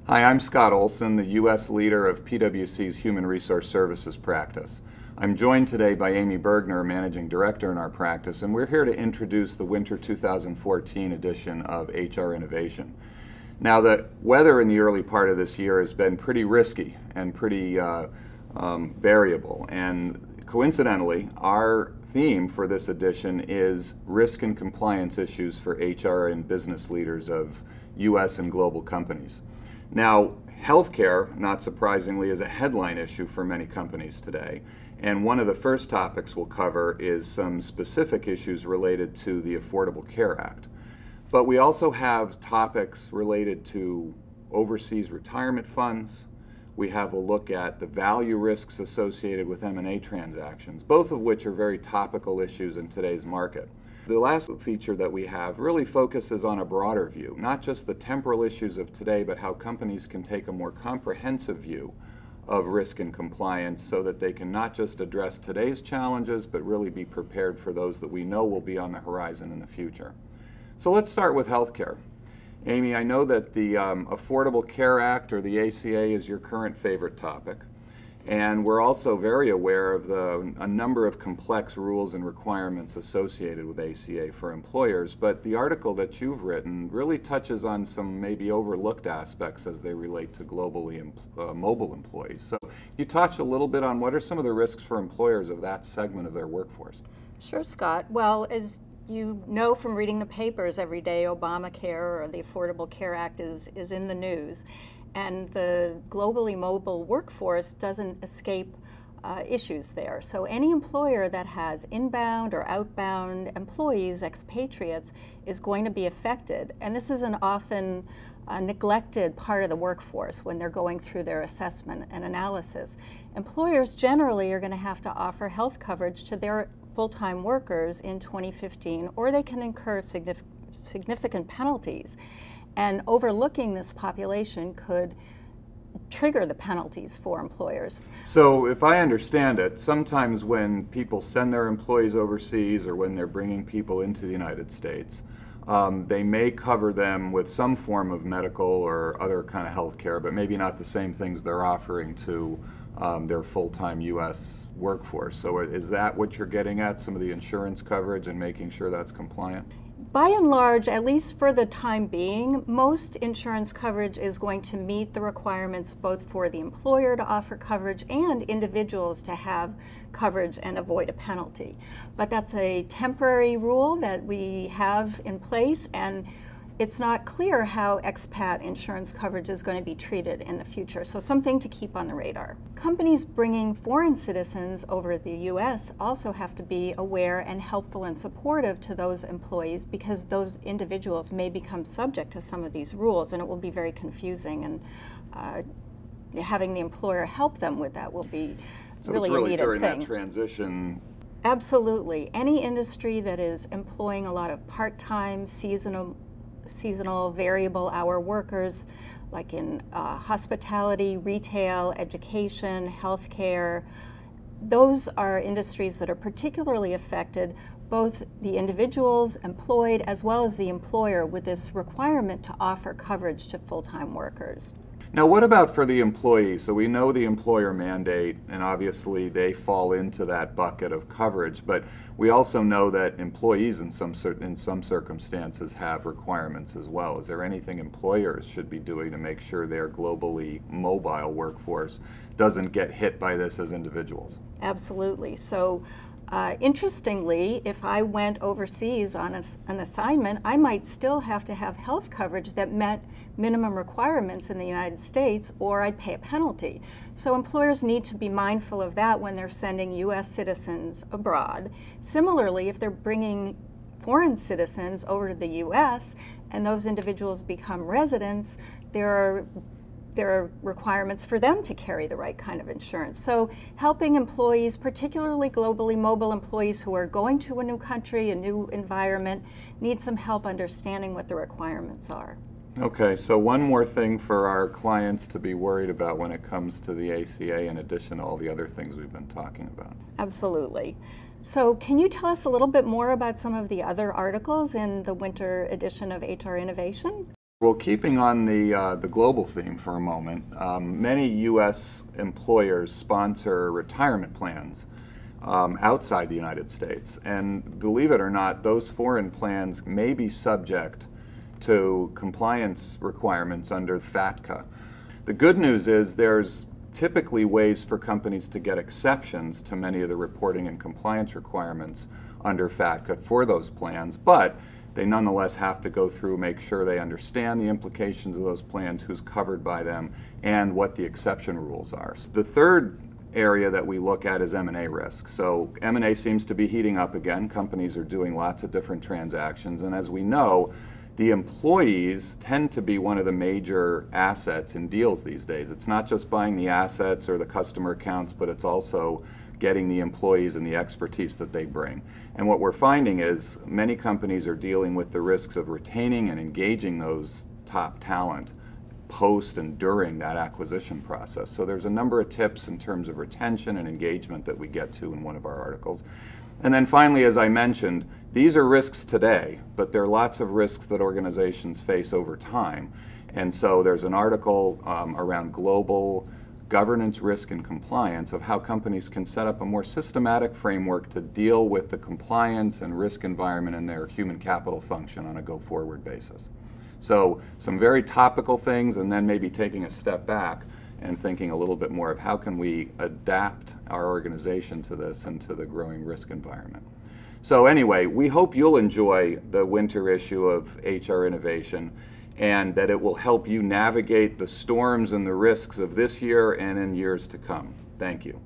Hi, I'm Scott Olsen, the U.S. leader of PwC's Human Resource Services practice. I'm joined today by Amy Bergner, Managing Director in our practice, and we're here to introduce the Winter 2014 edition of HR Innovation. Now, the weather in the early part of this year has been pretty risky and pretty variable, and coincidentally, our theme for this edition is risk and compliance issues for HR and business leaders of U.S. and global companies. Now, healthcare, not surprisingly, is a headline issue for many companies today. And one of the first topics we'll cover is some specific issues related to the Affordable Care Act. But we also have topics related to overseas retirement funds. We have a look at the value risks associated with M&A transactions, both of which are very topical issues in today's market. The last feature that we have really focuses on a broader view, not just the temporal issues of today, but how companies can take a more comprehensive view of risk and compliance so that they can not just address today's challenges, but really be prepared for those that we know will be on the horizon in the future. So let's start with healthcare. Amy, I know that the Affordable Care Act, or the ACA, is your current favorite topic. And we're also very aware of a number of complex rules and requirements associated with ACA for employers, but the article that you've written really touches on some maybe overlooked aspects as they relate to globally mobile employees. So you touch a little bit on what are some of the risks for employers of that segment of their workforce? Sure, Scott. Well, as you know from reading the papers every day, Obamacare, or the Affordable Care Act, is in the news. And the globally mobile workforce doesn't escape issues there. So any employer that has inbound or outbound employees, expatriates, is going to be affected. And this is an often neglected part of the workforce when they're going through their assessment and analysis. Employers generally are going to have to offer health coverage to their full-time workers in 2015, or they can incur significant penalties. And overlooking this population could trigger the penalties for employers. So if I understand it, sometimes when people send their employees overseas or when they're bringing people into the United States, they may cover them with some form of medical or other kind of health care, but maybe not the same things they're offering to their full-time U.S. workforce. So is that what you're getting at, some of the insurance coverage and making sure that's compliant? By and large, at least for the time being, most insurance coverage is going to meet the requirements both for the employer to offer coverage and individuals to have coverage and avoid a penalty. But that's a temporary rule that we have in place, and it's not clear how expat insurance coverage is going to be treated in the future, so something to keep on the radar. Companies bringing foreign citizens over the U.S. also have to be aware and helpful and supportive to those employees, because those individuals may become subject to some of these rules, and it will be very confusing, and having the employer help them with that will be really a needed thing. So it's really during that transition. Absolutely. Any industry that is employing a lot of part-time, seasonal variable hour workers, like in hospitality, retail, education, healthcare, those are industries that are particularly affected, both the individuals employed as well as the employer, with this requirement to offer coverage to full-time workers. Now, what about for the employee? So we know the employer mandate, and obviously they fall into that bucket of coverage, but we also know that employees in some circumstances have requirements as well. Is there anything employers should be doing to make sure their globally mobile workforce doesn't get hit by this as individuals? Absolutely. So interestingly, if I went overseas on an assignment, I might still have to have health coverage that met minimum requirements in the United States, or I'd pay a penalty. So employers need to be mindful of that when they're sending U.S. citizens abroad. Similarly, if they're bringing foreign citizens over to the U.S. and those individuals become residents, there are requirements for them to carry the right kind of insurance. So helping employees, particularly globally mobile employees who are going to a new country, a new environment, need some help understanding what the requirements are. Okay, so one more thing for our clients to be worried about when it comes to the ACA, in addition to all the other things we've been talking about. Absolutely. So can you tell us a little bit more about some of the other articles in the winter edition of HR Innovation? Well, keeping on the global theme for a moment, many U.S. employers sponsor retirement plans outside the United States. And believe it or not, those foreign plans may be subject to compliance requirements under FATCA. The good news is there's typically ways for companies to get exceptions to many of the reporting and compliance requirements under FATCA for those plans, but they nonetheless have to go through, make sure they understand the implications of those plans, who's covered by them, and what the exception rules are. So the third area that we look at is M&A risk. So M&A seems to be heating up again. Companies are doing lots of different transactions, and as we know, the employees tend to be one of the major assets in deals these days. It's not just buying the assets or the customer accounts, but it's also getting the employees and the expertise that they bring. And what we're finding is many companies are dealing with the risks of retaining and engaging those top talent post and during that acquisition process. So there's a number of tips in terms of retention and engagement that we get to in one of our articles. And then finally, as I mentioned, these are risks today, but there are lots of risks that organizations face over time. And so there's an article around global governance, risk, and compliance of how companies can set up a more systematic framework to deal with the compliance and risk environment in their human capital function on a go-forward basis. So some very topical things, and then maybe taking a step back and thinking a little bit more of how can we adapt our organization to this and to the growing risk environment. So anyway, we hope you'll enjoy the winter issue of HR Innovation, and that it will help you navigate the storms and the risks of this year and in years to come. Thank you.